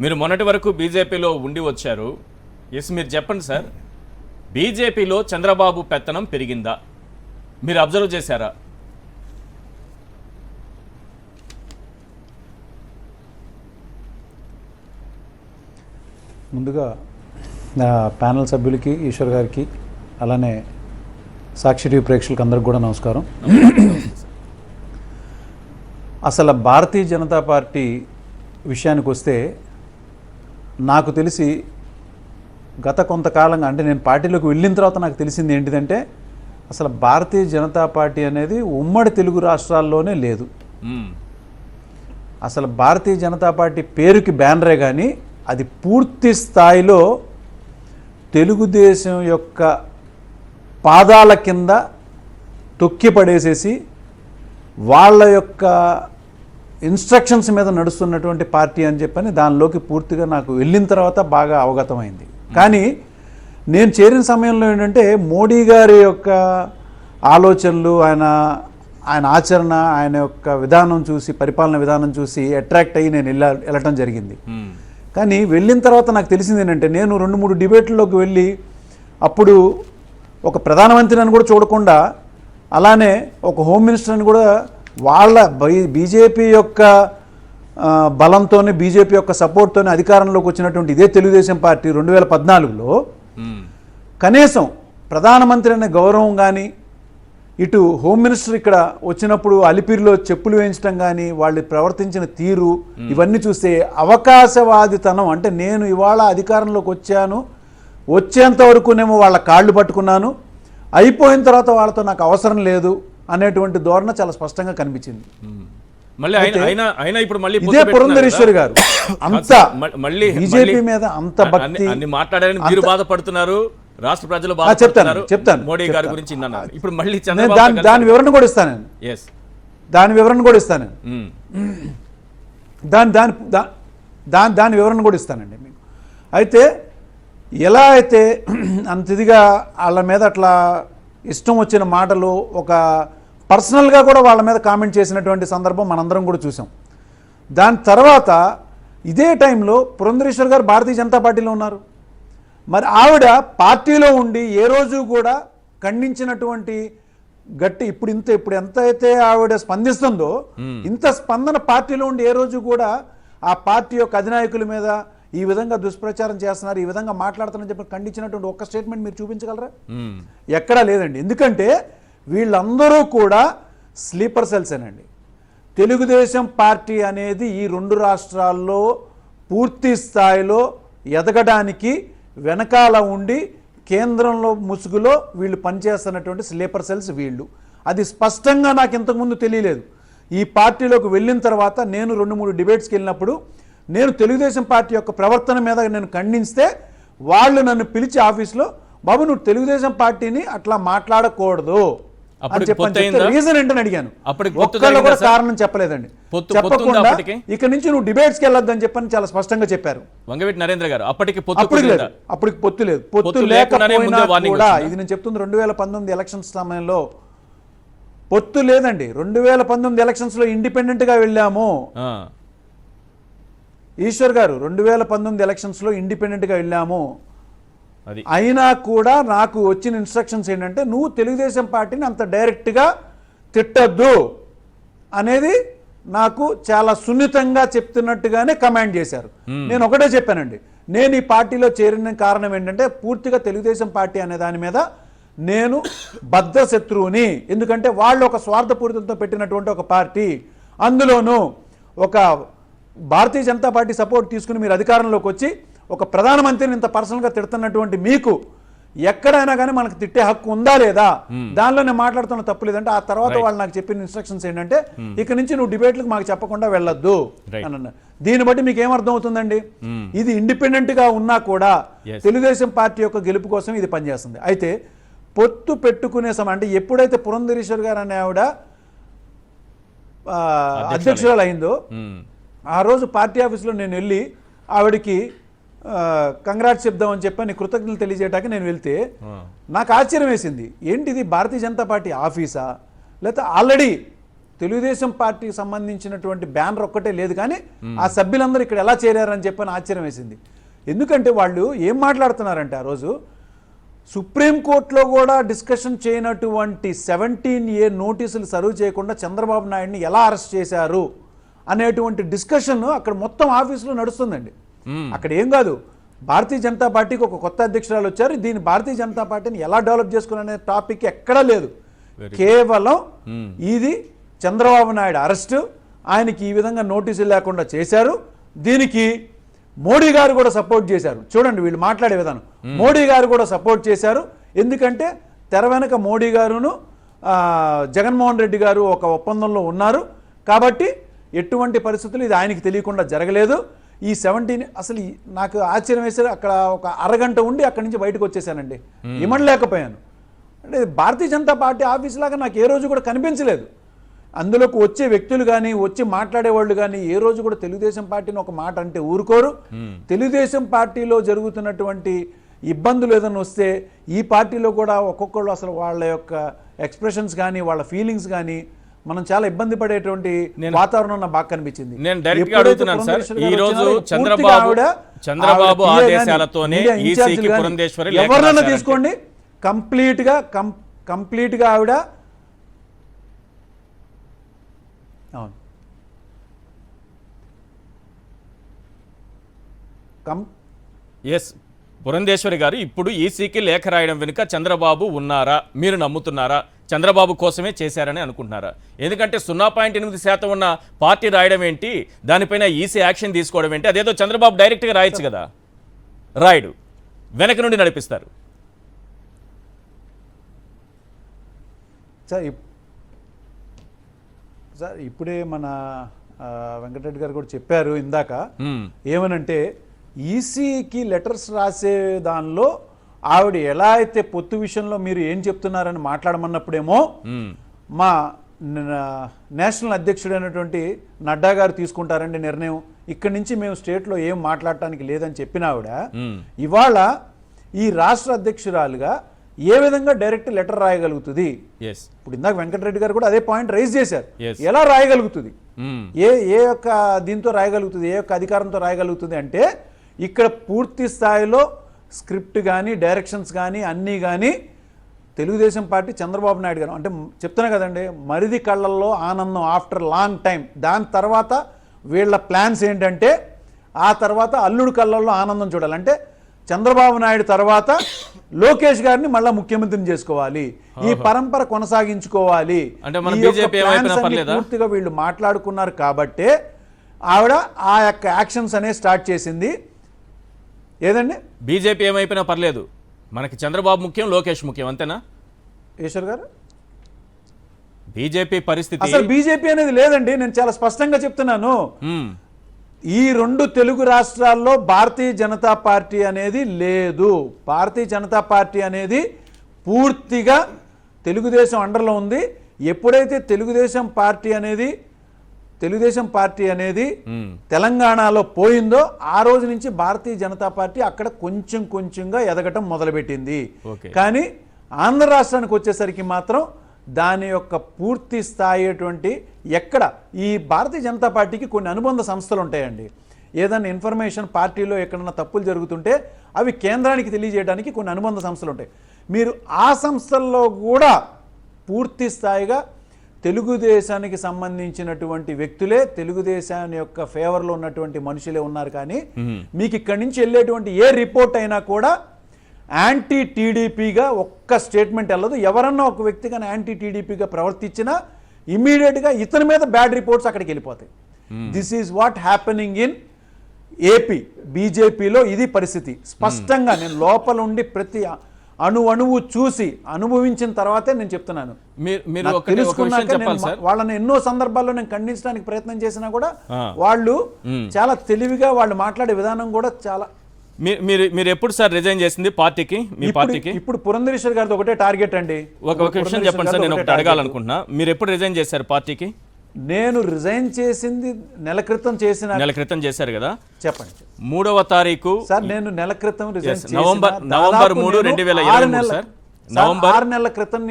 మీరు మొన్నటి వరకు బీజేపీలో ఉండి వచ్చారు. ఎస్, మీరు చెప్పండి సార్, బీజేపీలో చంద్రబాబు పెత్తనం పెరిగిందా? మీరు అబ్జర్వ్ చేశారా? ముందుగా ప్యానల్ సభ్యులకి, ఈశ్వర్ గారికి, అలానే సాక్షి టీవీ ప్రేక్షకులకు అందరికి కూడా నమస్కారం. అసలు భారతీయ జనతా పార్టీ విషయానికి వస్తే నాకు తెలిసి గత కొంతకాలంగా, అంటే నేను పార్టీలోకి వెళ్ళిన తర్వాత నాకు తెలిసింది ఏంటిదంటే, అసలు భారతీయ జనతా పార్టీ అనేది ఉమ్మడి తెలుగు రాష్ట్రాల్లోనే లేదు. అసలు భారతీయ జనతా పార్టీ పేరుకి బ్యానరే కానీ అది పూర్తి స్థాయిలో తెలుగుదేశం యొక్క పాదాల కింద తొక్కి పడేసేసి వాళ్ళ యొక్క ఇన్స్ట్రక్షన్స్ మీద నడుస్తున్నటువంటి పార్టీ అని చెప్పని దానిలోకి పూర్తిగా నాకు వెళ్ళిన తర్వాత బాగా అవగతమైంది. కానీ నేను చేరిన సమయంలో ఏంటంటే మోడీ గారి యొక్క ఆలోచనలు, ఆయన ఆచరణ, ఆయన యొక్క విధానం చూసి, పరిపాలన విధానం చూసి అట్రాక్ట్ అయ్యి నేను వెళ్ళటం జరిగింది. కానీ వెళ్ళిన తర్వాత నాకు తెలిసింది ఏంటంటే, నేను 2-3 డిబేట్లలోకి వెళ్ళి అప్పుడు ఒక ప్రధానమంత్రిని కూడా చూడకుండా, అలానే ఒక హోమ్ మినిస్టర్ని కూడా వాళ్ళ బీజేపీ యొక్క బలంతోనే, బీజేపీ యొక్క సపోర్ట్తోనే అధికారంలోకి వచ్చినటువంటి ఇదే తెలుగుదేశం పార్టీ 2014లో కనీసం ప్రధానమంత్రి అనే గౌరవం కానీ, ఇటు హోమ్ మినిస్టర్ ఇక్కడ వచ్చినప్పుడు అలిపిరిలో చెప్పులు వేయించడం కానీ, వాళ్ళు ప్రవర్తించిన తీరు, ఇవన్నీ చూస్తే అవకాశవాదితనం. అంటే నేను ఇవాళ అధికారంలోకి వచ్చేంత వరకునేమో వాళ్ళ కాళ్ళు పట్టుకున్నాను, అయిపోయిన తర్వాత వాళ్ళతో నాకు అవసరం లేదు అనేటువంటి ధోరణ చాలా స్పష్టంగా కనిపించింది. ఇదే పురంధరేశ్వరి గారు అంత బీజేపీ మీద అంత భక్తి మాట్లాడారని మీరు బాధపడుతున్నారు, రాష్ట్ర ప్రజలు చెప్తాను మోడీ గారి గురించి. ఇప్పుడు మళ్ళీ దాని వివరణ కూడా ఇస్తాను, దాని వివరణ కూడా ఇస్తాను, దాని వివరణ కూడా ఇస్తానండి మీకు. అయితే ఎలా అయితే అంత ఇదిగా వాళ్ళ మీద అట్లా ఇష్టం వచ్చిన మాటలు, ఒక పర్సనల్గా కూడా వాళ్ళ మీద కామెంట్ చేసినటువంటి సందర్భం మనందరం కూడా చూసాం. దాని తర్వాత ఇదే టైంలో పురంధరేశ్వర్ గారు భారతీయ జనతా పార్టీలో ఉన్నారు. మరి ఆవిడ పార్టీలో ఉండి ఏ రోజు కూడా ఖండించినటువంటి గట్టి, ఇప్పుడు ఎంత అయితే ఆవిడ స్పందిస్తుందో, ఇంత స్పందన పార్టీలో ఉండి ఏ రోజు కూడా ఆ పార్టీ యొక్క అధినాయకుల మీద ఈ విధంగా దుష్ప్రచారం చేస్తున్నారు, ఈ విధంగా మాట్లాడుతున్నారని చెప్పి ఖండించినటువంటి ఒక్క స్టేట్మెంట్ మీరు చూపించగలరా? ఎక్కడా లేదండి. ఎందుకంటే వీళ్ళందరూ కూడా స్లీపర్ సెల్సేనండి. తెలుగుదేశం పార్టీ అనేది ఈ 2 రాష్ట్రాల్లో పూర్తి స్థాయిలో ఎదగడానికి వెనకాల ఉండి కేంద్రంలో ముసుగులో వీళ్ళు పనిచేస్తున్నటువంటి స్లీపర్ సెల్స్ వీళ్ళు. అది స్పష్టంగా నాకు ఇంతకుముందు తెలియలేదు. ఈ పార్టీలోకి వెళ్ళిన తర్వాత నేను 2-3 డిబేట్స్కి వెళ్ళినప్పుడు నేను తెలుగుదేశం పార్టీ యొక్క ప్రవర్తన మీద నేను ఖండిస్తే వాళ్ళు నన్ను పిలిచి ఆఫీస్లో, బాబు నువ్వు తెలుగుదేశం పార్టీని అట్లా మాట్లాడకూడదు అని చెప్పని రీజన్ ఏంటని అడిగాను. ఒక్కళ్ళు కూడా కారణం చెప్పలేదండి. చెప్పకుండా ఇక నుంచి నువ్వు డిబేట్స్కి వెళ్ళొద్దని చెప్పని చాలా స్పష్టంగా చెప్పారు వంగవీటి నరేంద్ర గారు. అప్పటికి పొత్తు లేదు. పొత్తు లేకపోయినా కూడా, ఇది నేను చెప్తుంది 2019 ఎలక్షన్స్ సమయంలో పొత్తు లేదండి. 2019 ఎలక్షన్స్ లో ఇండిపెండెంట్ గా వెళ్ళాము. ఈశ్వర్ గారు 2019 ఎలక్షన్స్ లో ఇండిపెండెంట్ గా వెళ్ళాము. అయినా కూడా నాకు వచ్చిన ఇన్స్ట్రక్షన్స్ ఏంటంటే, నువ్వు తెలుగుదేశం పార్టీని అంత డైరెక్ట్గా తిట్టద్దు అనేది నాకు చాలా సున్నితంగా చెప్తున్నట్టుగానే కమాండ్ చేశారు. నేను ఒకటే చెప్పానండి, నేను ఈ పార్టీలో చేరిన కారణం ఏంటంటే పూర్తిగా తెలుగుదేశం పార్టీ అనే దాని మీద నేను బద్ధ శత్రువుని. ఎందుకంటే వాళ్ళు ఒక స్వార్థపూరితంతో పెట్టినటువంటి ఒక పార్టీ, అందులోనూ ఒక భారతీయ జనతా పార్టీ సపోర్ట్ తీసుకుని మీరు అధికారంలోకి వచ్చి ఒక ప్రధానమంత్రిని ఇంత పర్సనల్గా తిడుతున్నటువంటి మీకు ఎక్కడైనా కానీ మనకు తిట్టే హక్కు ఉందా లేదా? దానిలో నేను మాట్లాడుతున్న తప్పు లేదంటే, ఆ తర్వాత వాళ్ళు నాకు చెప్పిన ఇన్స్ట్రక్షన్స్ ఏంటంటే, ఇక నుంచి నువ్వు డిబేట్లకు మాకు చెప్పకుండా వెళ్ళొద్దు అని అన్నారు. దీన్ని బట్టి మీకు ఏమర్థం అవుతుందండి, ఇది ఇండిపెండెంట్ గా ఉన్నా కూడా తెలుగుదేశం పార్టీ యొక్క గెలుపు కోసం ఇది పనిచేస్తుంది. అయితే పొత్తు పెట్టుకునే సమయం అంటే ఎప్పుడైతే పురంధరేశ్వర్ గారు అనే ఆవిడ అధ్యక్షురాలు అయిందో, ఆ రోజు పార్టీ ఆఫీస్లో నేను వెళ్ళి ఆవిడకి కంగ్రాట్స్ చెప్దామని చెప్పని కృతజ్ఞతలు తెలియజేయడానికి నేను వెళ్తే నాకు ఆశ్చర్యం వేసింది. ఏంటిది భారతీయ జనతా పార్టీ ఆఫీసా, లేకపోతే ఆల్రెడీ తెలుగుదేశం పార్టీకి సంబంధించినటువంటి బ్యానర్ ఒక్కటే లేదు, కానీ ఆ సభ్యులందరూ ఇక్కడ ఎలా చేరారని చెప్పని ఆశ్చర్యం వేసింది. ఎందుకంటే వాళ్ళు ఏం మాట్లాడుతున్నారంటే ఆ రోజు సుప్రీంకోర్టులో కూడా డిస్కషన్ చేయనటువంటి 17A నోటీసులు సర్వ్ చేయకుండా చంద్రబాబు నాయుడిని ఎలా అరెస్ట్ చేశారు అనేటువంటి డిస్కషన్ అక్కడ మొత్తం ఆఫీసులో నడుస్తుందండి. అక్కడ ఏం కాదు, భారతీయ జనతా పార్టీకి ఒక కొత్త అధ్యక్షురాలు వచ్చారు, దీన్ని భారతీయ జనతా పార్టీని ఎలా డెవలప్ చేసుకోవాలనే టాపిక్ ఎక్కడా లేదు. కేవలం ఇది చంద్రబాబు నాయుడు అరెస్టు, ఆయనకి ఈ విధంగా నోటీసులు లేకుండా చేశారు, దీనికి మోడీ గారు కూడా సపోర్ట్ చేశారు. చూడండి వీళ్ళు మాట్లాడే విధానం, మోడీ గారు కూడా సపోర్ట్ చేశారు. ఎందుకంటే తెర వెనక మోడీ గారును జగన్మోహన్ రెడ్డి గారు ఒక ఒప్పందంలో ఉన్నారు కాబట్టి ఎటువంటి పరిస్థితులు ఇది ఆయనకి తెలియకుండా జరగలేదు. ఈ 17 అసలు నాకు ఆశ్చర్యం వేశారు. అక్కడ ఒక అరగంట ఉండి అక్కడి నుంచి బయటకు వచ్చేసానండి, ఇమడలేకపోయాను. అంటే భారతీయ జనతా పార్టీ ఆఫీస్ లాగా నాకు ఏ రోజు కూడా కనిపించలేదు. అందులోకి వచ్చే వ్యక్తులు కానీ వచ్చి మాట్లాడేవాళ్ళు కానీ ఏ రోజు కూడా తెలుగుదేశం పార్టీని ఒక మాట అంటే ఊరుకోరు. తెలుగుదేశం పార్టీలో జరుగుతున్నటువంటి ఇబ్బందులు ఏదైనా వస్తే ఈ పార్టీలో కూడా ఒక్కొక్కళ్ళు అసలు వాళ్ళ యొక్క ఎక్స్ప్రెషన్స్ కానీ వాళ్ళ ఫీలింగ్స్ కానీ మనం చాలా ఇబ్బంది పడేటువంటి వాతావరణం నాకు బాగా కనిపించింది. నేను డైరెక్ట్ గా అడుగుతున్నాను సార్, ఈ రోజు చంద్రబాబు ఆదేశాలతోనే ఈసీకి పురంధేశ్వరి ఎవరైనా తీసుకోండి, కంప్లీట్ గా ఆవిడ అవును ఎస్ పురంధేశ్వరి గారు ఇప్పుడు ఈసీకి లేఖ రాయడం వెనుక చంద్రబాబు ఉన్నారా, మీరు నమ్ముతున్నారా? చంద్రబాబు కోసమే చేశారని అనుకుంటున్నారా? ఎందుకంటే 0.8% ఉన్న పార్టీ రాయడం ఏంటి, దానిపైన ఈసీ యాక్షన్ తీసుకోవడం ఏంటి? అదేదో చంద్రబాబు డైరెక్ట్గా రాయొచ్చు కదా, రాయుడు వెనక నుండి నడిపిస్తారు. సార్ ఇప్పుడే మన వెంకటరెడ్డి గారు కూడా చెప్పారు ఇందాక, ఏమనంటే ఈసీకి లెటర్స్ రాసే దానిలో ఆవిడ ఎలా అయితే పొత్తు విషయంలో మీరు ఏం చెప్తున్నారని మాట్లాడమన్నప్పుడేమో మా నేషనల్ అధ్యక్షుడైనటువంటి నడ్డా గారు తీసుకుంటారండి నిర్ణయం, ఇక్కడి నుంచి మేము స్టేట్లో ఏం మాట్లాడటానికి లేదని చెప్పిన ఆవిడ ఇవాళ ఈ రాష్ట్ర అధ్యక్షురాలుగా ఏ విధంగా డైరెక్ట్ లెటర్ రాయగలుగుతుంది? ఇప్పుడు ఇందాక వెంకటరెడ్డి గారు కూడా అదే పాయింట్ రైజ్ చేశారు, ఎలా రాయగలుగుతుంది, ఏ యొక్క దీంతో రాయగలుగుతుంది, ఏ యొక్క అధికారంతో రాయగలుగుతుంది అంటే ఇక్కడ పూర్తి స్థాయిలో స్క్రిప్ట్ కానీ డైరెక్షన్స్ కానీ అన్నీ కానీ తెలుగుదేశం పార్టీ చంద్రబాబు నాయుడు గారు అంటే చెప్తున్నా కదండి, మరిది కళ్ళల్లో ఆనందం ఆఫ్టర్ లాంగ్ టైం. దాని తర్వాత వీళ్ళ ప్లాన్స్ ఏంటంటే ఆ తర్వాత అల్లుడు కళ్ళల్లో ఆనందం చూడాలంటే చంద్రబాబు నాయుడు తర్వాత లోకేష్ గారిని మళ్ళా ముఖ్యమంత్రిని చేసుకోవాలి, ఈ పరంపర కొనసాగించుకోవాలి. పూర్తిగా వీళ్ళు మాట్లాడుకున్నారు కాబట్టే ఆవిడ ఆ యొక్క యాక్షన్స్ అనే స్టార్ట్ చేసింది. ఏదండి బీజేపీ ఏమైపోయినా పర్లేదు, మనకి చంద్రబాబు ముఖ్యం, లోకేష్ ముఖ్యం, అంతేనా ఈశ్వర్ గారు? బీజేపీ పరిస్థితి అసలు బీజేపీ అనేది లేదండి, నేను చాలా స్పష్టంగా చెప్తున్నాను. ఈ 2 తెలుగు రాష్ట్రాల్లో భారతీయ జనతా పార్టీ అనేది లేదు. భారతీయ జనతా పార్టీ అనేది పూర్తిగా తెలుగుదేశం అండర్లో ఉంది. ఎప్పుడైతే తెలుగుదేశం పార్టీ అనేది తెలంగాణలో పోయిందో ఆ రోజు నుంచి భారతీయ జనతా పార్టీ అక్కడ కొంచెంగా ఎదగటం మొదలుపెట్టింది. కానీ ఆంధ్ర రాష్ట్రానికి వచ్చేసరికి మాత్రం దాని యొక్క పూర్తి స్థాయి అటువంటి ఎక్కడ ఈ భారతీయ జనతా పార్టీకి కొన్ని అనుబంధ సంస్థలు ఉంటాయండి. ఏదైనా ఇన్ఫర్మేషన్ పార్టీలో ఎక్కడన్నా తప్పులు జరుగుతుంటే అవి కేంద్రానికి తెలియజేయడానికి కొన్ని అనుబంధ సంస్థలు ఉంటాయి. మీరు ఆ సంస్థల్లో కూడా పూర్తి స్థాయిగా తెలుగుదేశానికి సంబంధించినటువంటి వ్యక్తులే, తెలుగుదేశాన్ని యొక్క ఫేవర్లో ఉన్నటువంటి మనుషులే ఉన్నారు. కానీ మీకు ఇక్కడి నుంచి వెళ్ళేటువంటి ఏ రిపోర్ట్ అయినా కూడా యాంటీ టీడీపీగా ఒక్క స్టేట్మెంట్ వెళ్ళదు. ఎవరన్నా ఒక వ్యక్తి కానీ యాంటీ టీడీపీగా ప్రవర్తించినా ఇమ్మీడియట్గా ఇతని మీద బ్యాడ్ రిపోర్ట్స్ అక్కడికి వెళ్ళిపోతాయి. This is what happening in AP. బీజేపీలో ఇది పరిస్థితి. స్పష్టంగా నేను లోపల ఉండి ప్రతి అణువు చూసి అనుభవించిన తర్వాతే నేను చెప్తున్నాను. వాళ్ళని ఎన్నో సందర్భాల్లో నేను ఖండించడానికి ప్రయత్నం చేసినా కూడా వాళ్ళు చాలా తెలివిగా వాళ్ళు మాట్లాడే విధానం కూడా చాలా. మీరు ఎప్పుడు సార్ రిజైన్ చేసింది పార్టీకి? మీ పార్టీకి ఇప్పుడు పురంధరేశ్వర్ గారిది ఒకటే టార్గెట్ అండి. ఒక విషయం చెప్పండి సార్, నేను ఒకటి అడగాలనుకుంటున్నా. మీరు ఎప్పుడు రిజైన్ చేశారు పార్టీకి? నేను రిజైన్ చేసింది నెల క్రితం చేశారు కదా, చెప్పండి. 3వ తారీఖు సార్ నేను నెల క్రితం రిజైన్ నవంబర్ 3, 2023 సార్. నవంబర్ 6 నెలల క్రితం